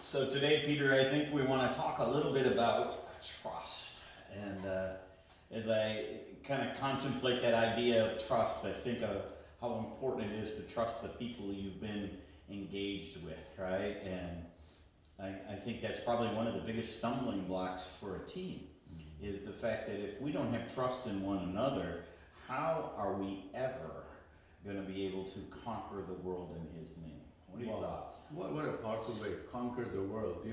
So today, Peter, I think we want to talk a little bit about trust. And as I kind of contemplate that idea of trust, I think of how important it is to trust the people you've been engaged with, right? And I think that's probably one of the biggest stumbling blocks for a team is the fact that if we don't have trust in one another, how are we ever going to be able to conquer the world in His name? What are your thoughts? What a powerful way to conquer the world,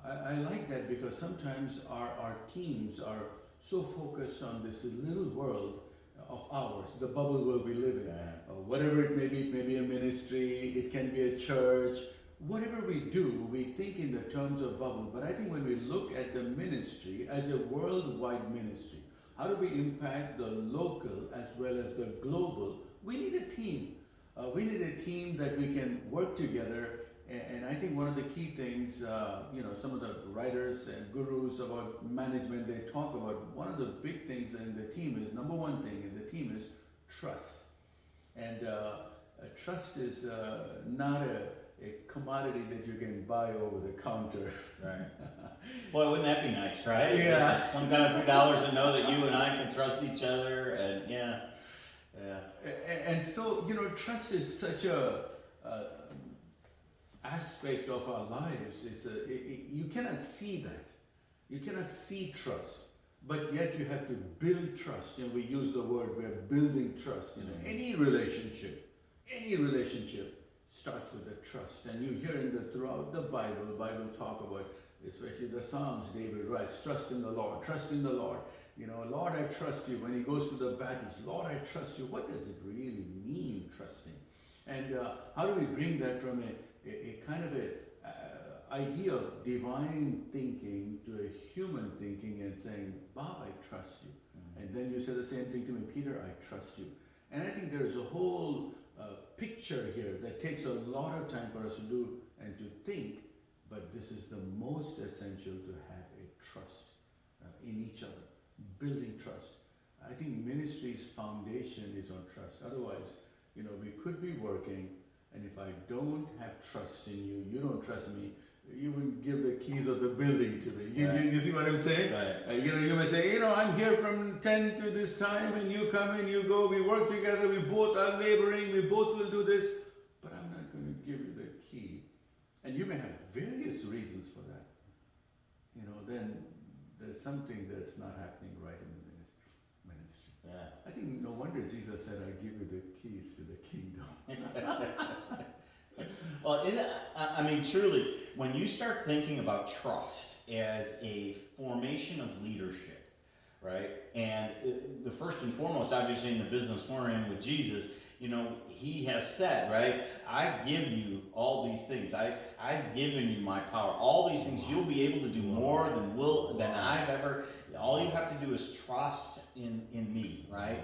I like that because sometimes our teams are so focused on this little world of ours, the bubble world we live in. Yeah. Whatever it may be a ministry, it can be a church. Whatever we do, we think in the terms of bubble. But I think when we look at the ministry as a worldwide ministry, how do we impact the local as well as the global? We need a team. We need a team that we can work together, and I think one of the key things, some of the writers and gurus about management, they talk about one of the big things in the team is, number one thing in the team is trust. And trust is not a commodity that you can buy over the counter. Right. Boy, wouldn't that be nice, right? Yeah. Some kind of few dollars and know that you and I can trust each other, and yeah. And so, trust is such a aspect of our lives. You cannot see that. You cannot see trust, but yet you have to build trust. We use the word, we're building trust. Any relationship starts with the trust. And you hear throughout the Bible talk about, especially the Psalms, David writes, trust in the Lord, trust in the Lord. Lord, I trust you. When he goes to the battles, Lord, I trust you. What does it really mean, trusting? And how do we bring that from a kind of idea of divine thinking to a human thinking and saying, Bob, I trust you. Mm-hmm. And then you say the same thing to me, Peter, I trust you. And I think there's a whole picture here that takes a lot of time for us to do and to think, but this is the most essential to have a trust in each other. Building trust. I think ministry's foundation is on trust. Otherwise, we could be working, and if I don't have trust in you, you don't trust me, you wouldn't give the keys of the building to me. Right. You see what I'm saying? Right. You may say, I'm here from 10 to this time, and you come in, you go, we work together, we both are laboring, we both will do this, but I'm not going to give you the key. And you may have various reasons for that. Then there's something that's not happening right in the ministry. Yeah. I think no wonder Jesus said, I give you the keys to the kingdom. Well, truly, when you start thinking about trust as a formation of leadership, right? And the first and foremost, obviously, in the business we're in with Jesus, he has said, right? I give you all these things. I've given you my power. All these things you'll be able to do more than I've ever. All you have to do is trust in me, right?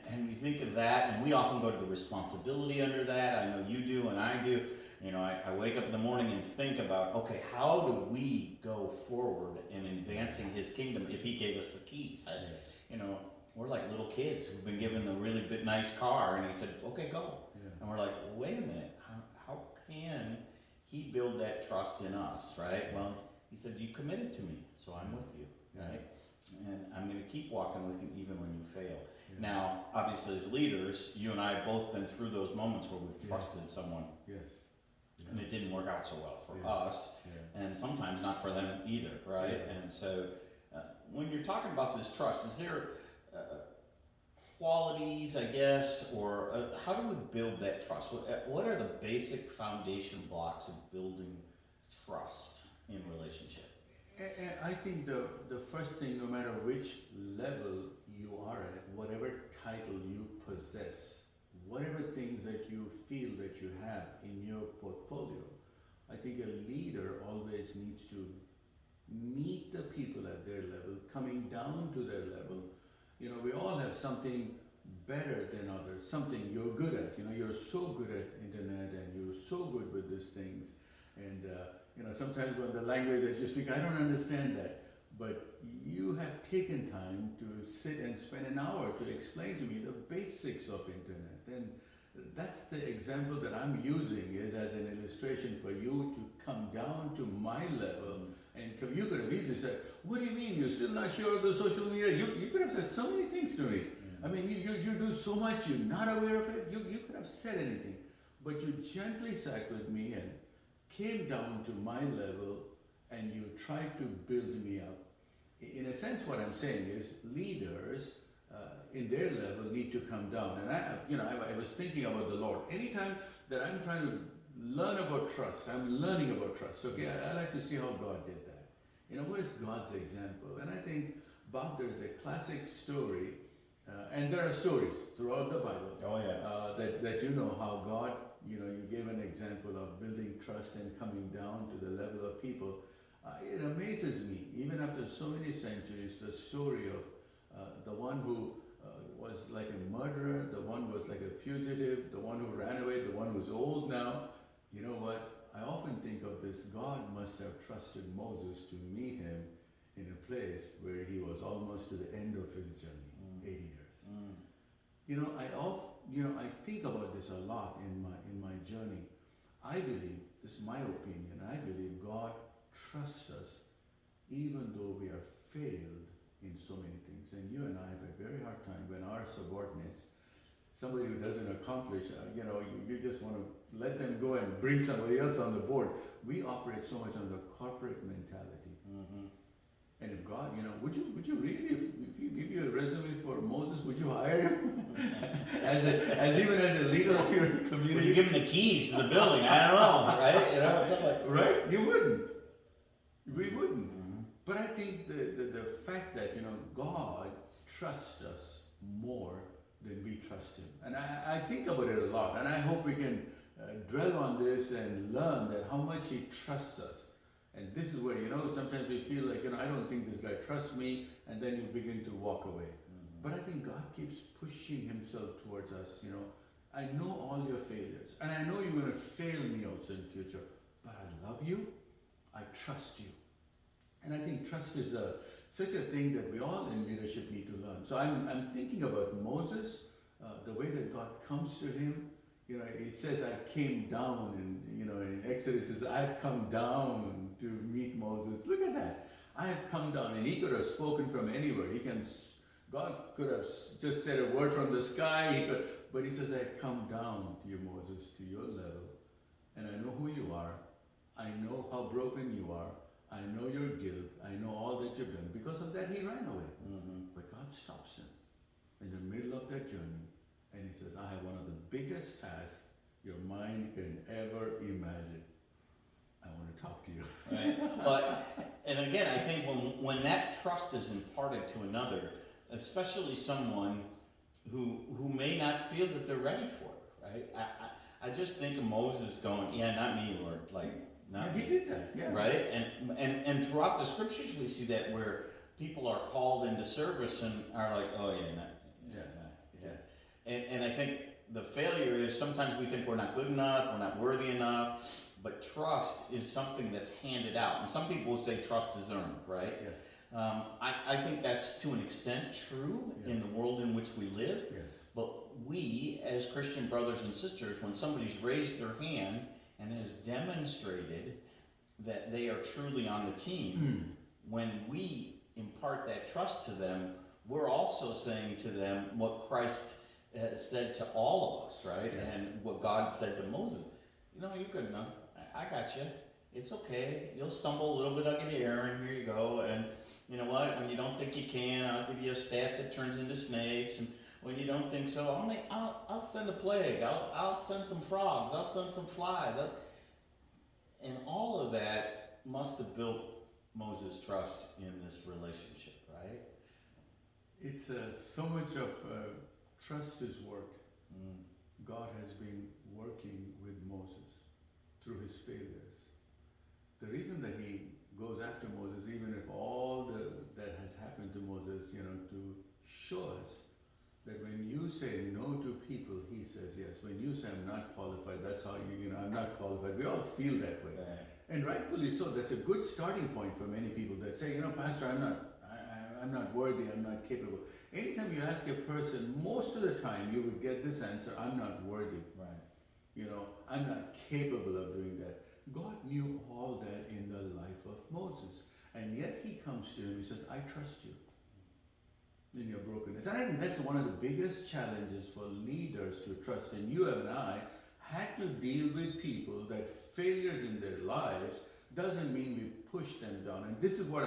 And we think of that, and we often go to the responsibility under that. I know you do, and I do. I wake up in the morning and think about, okay, how do we go forward in advancing His kingdom if He gave us the keys? We're like little kids who've been given a really nice car, and He said, okay, go. Yeah. And we're like, well, wait a minute, how can He build that trust in us, right? Well, He said, you committed to me, so I'm with you, right? And I'm going to keep walking with you even when you fail. Yeah. Now, obviously, as leaders, you and I have both been through those moments where we've trusted someone. Yes. Yeah. And it didn't work out so well for us, and sometimes not for them either, right? Yeah. And so, when you're talking about this trust, is there qualities, I guess, or how do we build that trust? What are the basic foundation blocks of building trust in relationship? And I think the first thing, no matter which level you are at, whatever title you possess, whatever things that you feel that you have in your portfolio, I think a leader always needs to meet the people at their level, coming down to their level. We all have something better than others, something you're good at. You're so good at internet and you're so good with these things. And, sometimes when the language that you speak, I don't understand that. But you have taken time to sit and spend an hour to explain to me the basics of internet. And that's the example that I'm using is as an illustration for you to come down to my level. And you could have easily said, what do you mean? You're still not sure of the social media? You could have said so many things to me. I mean, you do so much, you're not aware of it. You could have said anything. But you gently sat with me and came down to my level and you tried to build me up. In a sense, what I'm saying is leaders in their level need to come down. And I was thinking about the Lord. Anytime that I'm trying to learn about trust, I'm learning about trust. Okay, I like to see how God did that. You know, what is God's example? And I think, Bob, there's a classic story, and there are stories throughout the Bible. Oh yeah. That you know how God, you gave an example of building trust and coming down to the level of people. It amazes me, even after so many centuries, the story of the one who was like a murderer, the one who was like a fugitive, the one who ran away, the one who's old now. You know what? I often think of this. God must have trusted Moses to meet him in a place where he was almost to the end of his journey, 80 years. I think about this a lot in my journey. I believe, this is my opinion, I believe God trusts us even though we are failed in so many things. And you and I have a very hard time when our subordinates, somebody who doesn't accomplish, you just want to let them go and bring somebody else on the board. We operate so much on the corporate mentality. And if God, would you really, if you give you a resume for Moses, would you hire him as even as a leader of your community? Would you give him the keys to the building? I don't know, right? It's like, right? You wouldn't. We wouldn't. But I think the fact that God trusts us more than we trust Him, and I think about it a lot, and I hope we can dwell on this and learn that how much He trusts us. And this is where sometimes we feel like I don't think this guy trusts me, and then you begin to walk away. But I think God keeps pushing Himself towards us. I know all your failures, and I know you're going to fail me also in the future, but I love you, I trust you. And I think trust is such a thing that we all in leadership need to learn. So I'm thinking about Moses, the way that God comes to him. It says, I came down, and in Exodus it says, I've come down to meet Moses. Look at that. I have come down, and he could have spoken from anywhere. God could have just said a word from the sky, but he says, I come down to you, Moses, to your level, and I know who you are. I know how broken you are. I know your guilt. I know all that you've done. Because of that, he ran away. But God stops him in the middle of that journey. And he says, I have one of the biggest tasks your mind can ever imagine. I want to talk to you. Right. But, and again, I think when that trust is imparted to another, especially someone who may not feel that they're ready for it, right? I just think of Moses going, yeah, not me, Lord. He did that, yeah. Right? And throughout the scriptures we see that where people are called into service and are like, oh yeah. And I think the failure is sometimes we think we're not good enough, we're not worthy enough, but trust is something that's handed out. And some people will say trust is earned, right? Yes. I think that's to an extent true in the world in which we live. Yes. But we, as Christian brothers and sisters, when somebody's raised their hand and has demonstrated that they are truly on the team, when we impart that trust to them, we're also saying to them what Christ has said to all of us, right? Yes. And what God said to Moses. You're good enough. I got you. It's okay. You'll stumble a little bit, I'll give you Aaron, here you go. And you know what? When you don't think you can, I'll give you a staff that turns into snakes. And when you don't think so, I'll send a plague. I'll send some frogs. I'll send some flies. And all of that must have built Moses' trust in this relationship, right? It's so much of trust is work. God has been working with Moses through his failures. The reason that he goes after Moses, even if all that has happened to Moses, to show us that when you say no to people, he says yes. When you say I'm not qualified, that's how I'm not qualified. We all feel that way. Right. And rightfully so. That's a good starting point for many people that say, Pastor, I'm not worthy, I'm not capable. Anytime you ask a person, most of the time you would get this answer, I'm not worthy. Right. You know, I'm not capable of doing that. God knew all that in the life of Moses. And yet he comes to him, he says, I trust you in your brokenness. And I think that's one of the biggest challenges for leaders to trust. And you and I had to deal with people that failures in their lives doesn't mean we push them down. And this is what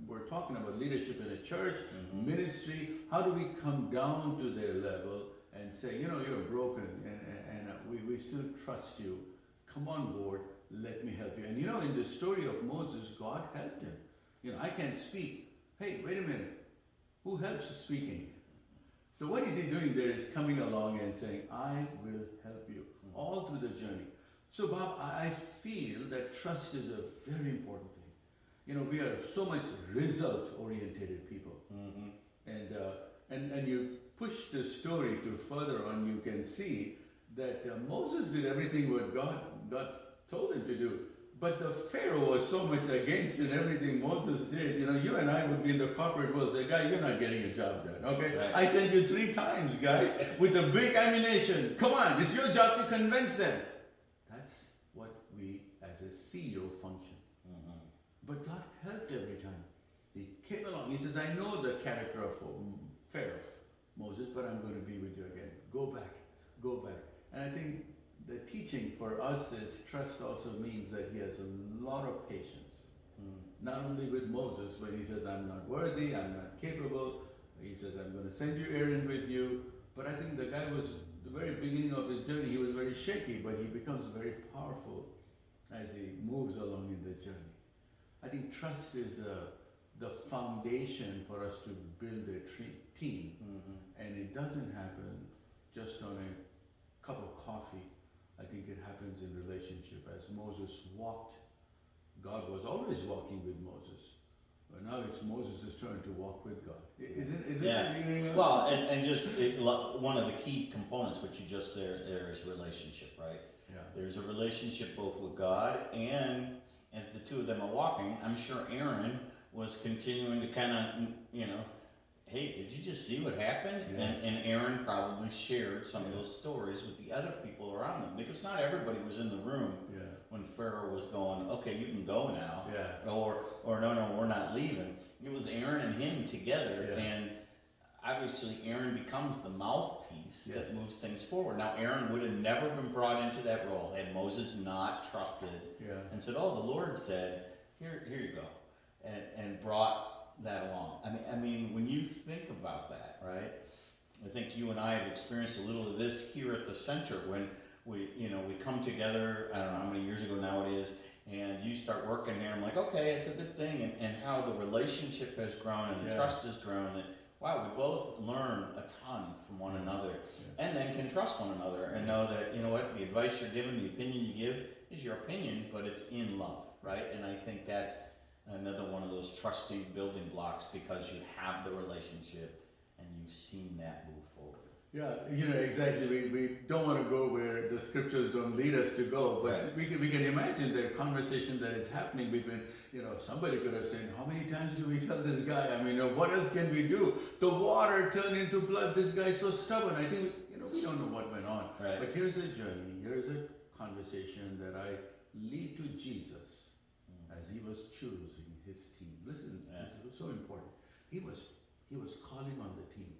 we're talking about, leadership in a church, ministry. How do we come down to their level and say, you know, you're broken and we still trust you. Come on board, let me help you. And you know, in the story of Moses, God helped him. You know, I can't speak. Hey, wait a minute. Who helps speaking? So what is he doing there is coming along and saying, I will help you all through the journey. So Bob, I feel that trust is a very important thing. You know, we are so much result-oriented people. And you push the story to further on, you can see that Moses did everything what God told him to do. But the Pharaoh was so much against it, everything Moses did. You know, you and I would be in the corporate world say, guy, you're not getting a job done, okay? Right. I sent you 3 times, guys, with a big ammunition. Come on, it's your job to convince them. That's what we as a CEO function. But God helped every time. He came along. He says, I know the character of Pharaoh, Moses, but I'm going to be with you again. Go back, go back. And I think the teaching for us is trust also means that he has a lot of patience. Not only with Moses, when he says, I'm not worthy, I'm not capable. He says, I'm going to send you Aaron with you. But I think the guy was, the very beginning of his journey, he was very shaky, but he becomes very powerful as he moves along in the journey. I think trust is the foundation for us to build a team. And it doesn't happen just on a cup of coffee. I think it happens in relationship. As Moses walked, God was always walking with Moses. But now it's Moses' turn to walk with God. Is it? Well, and just one of the key components, which you just there is relationship, right? Yeah. There's a relationship both with God and as the two of them are walking, I'm sure Aaron was continuing to kind of, you know, hey, did you just see what happened? Yeah. And Aaron probably shared some of those stories with the other people around them because not everybody was in the room when Pharaoh was going, okay, you can go now. Yeah. Or no, we're not leaving. It was Aaron and him together. And obviously Aaron becomes the mouthpiece that moves things forward. Now Aaron would have never been brought into that role had Moses not trusted and said, oh, the Lord said, here you go. And brought that along. I mean, when you think about that, right? I think you and I have experienced a little of this here at the center when we come together. I don't know how many years ago now it is, and you start working here. I'm like, okay, it's a good thing, and how the relationship has grown and the trust has grown. And wow, we both learn a ton from one another, and then can trust one another and know that you know what the advice you're giving, the opinion you give is your opinion, but it's in love, right? And I think that's another one of those trusting building blocks because you have the relationship and you've seen that move forward. Yeah, you know, exactly. We don't want to go where the scriptures don't lead us to go, but we can imagine the conversation that is happening between, you know, somebody could have said, how many times do we tell this guy? I mean, what else can we do? The water turned into blood. This guy's so stubborn. I think, we don't know what went on. Right. But here's a journey. Here's a conversation that I lead to Jesus as he was choosing his team. Listen, this is so important. He was calling on the team.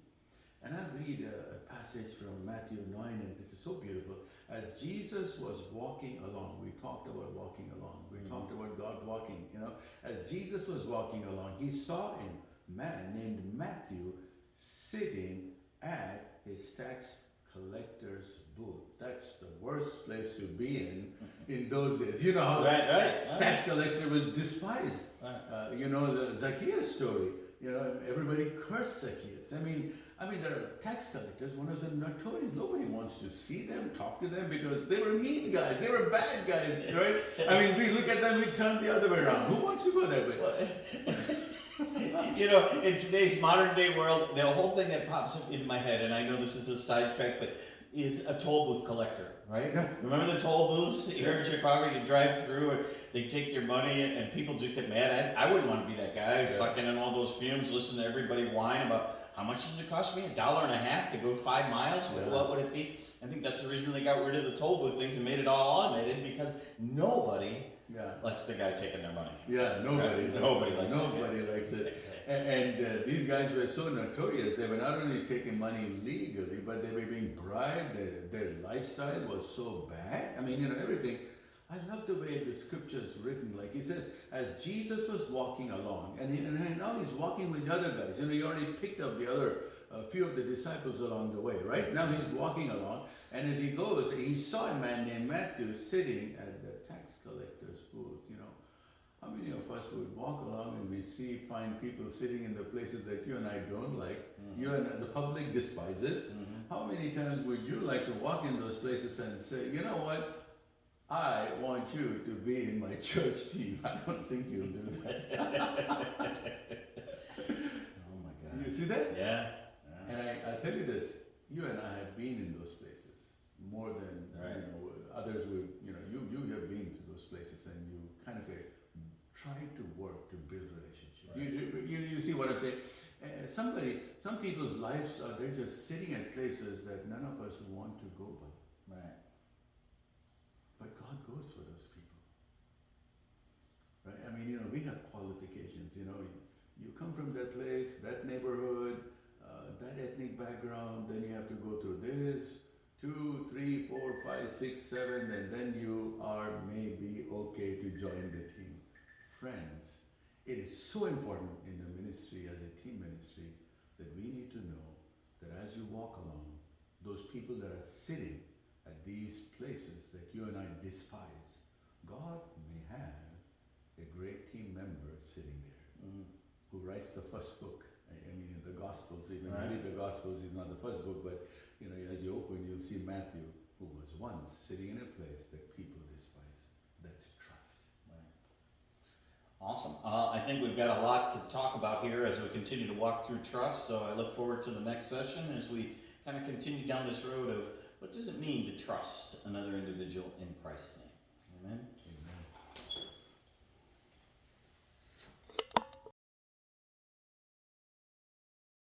And I read a passage from Matthew 9, and this is so beautiful. As Jesus was walking along, we talked about walking along. We talked about God walking, As Jesus was walking along, he saw a man named Matthew sitting at his tax collector's booth. That's the worst place to be in those days. You know how tax collector was despised. The Zacchaeus story. Everybody cursed Zacchaeus. I mean, there are tax collectors, one of them notorious. Nobody wants to see them, talk to them, because they were mean guys. They were bad guys, right? I mean, we look at them, we turn the other way around. Who wants to go that way? In today's modern day world, the whole thing that pops up into my head, and I know this is a sidetrack, but is a toll booth collector, right? Remember the toll booths here in Chicago? You drive through and they take your money and people just get mad. I wouldn't want to be that guy sucking in all those fumes, listening to everybody whine about how much does it cost me? $1.50 to go 5 miles? What would it be? I think that's the reason they got rid of the toll booth things and made it all automated, because nobody likes the guy taking their money. Yeah, nobody. Right? Nobody likes it. Nobody likes it. And these guys were so notorious. They were not only taking money legally, but they were being bribed. Their lifestyle was so bad. I mean, everything. I love the way the scripture is written. Like he says, as Jesus was walking along, and now he's walking with the other guys. He already picked up the other few of the disciples along the way, right? Now he's walking along, and as he goes, he saw a man named Matthew sitting at the tax collector's booth. How many of us would walk along and we find people sitting in the places that you and I don't like, you and the public despises? How many times would you like to walk in those places and say, you know what, I want you to be in my church team? I don't think you'll do that. Oh my God. You see that? Yeah. And I tell you this, you and I have been in those places more than others would. You have been to those places, and you kind of try to work to build relationship. Right. You see what I'm saying? Some people's lives they're just sitting at places that none of us want to go by. Right. But God goes for those people. Right? I mean, we have qualifications. You come from that place, that neighborhood, that ethnic background, then you have to go through this, 2, 3, 4, 5, 6, 7, and then you are maybe okay to join the team. Friends, it is so important in the ministry, as a team ministry, that we need to know that as you walk along, those people that are sitting at these places that you and I despise, God may have a great team member sitting there who writes the first book. I mean, the Gospels, even you read the Gospels, is not the first book, but as you open, you'll see Matthew, who was once sitting in a place that people despise. That's trust. Right. Awesome. I think we've got a lot to talk about here as we continue to walk through trust, so I look forward to the next session as we kind of continue down this road of what does it mean to trust another individual in Christ's name. Amen?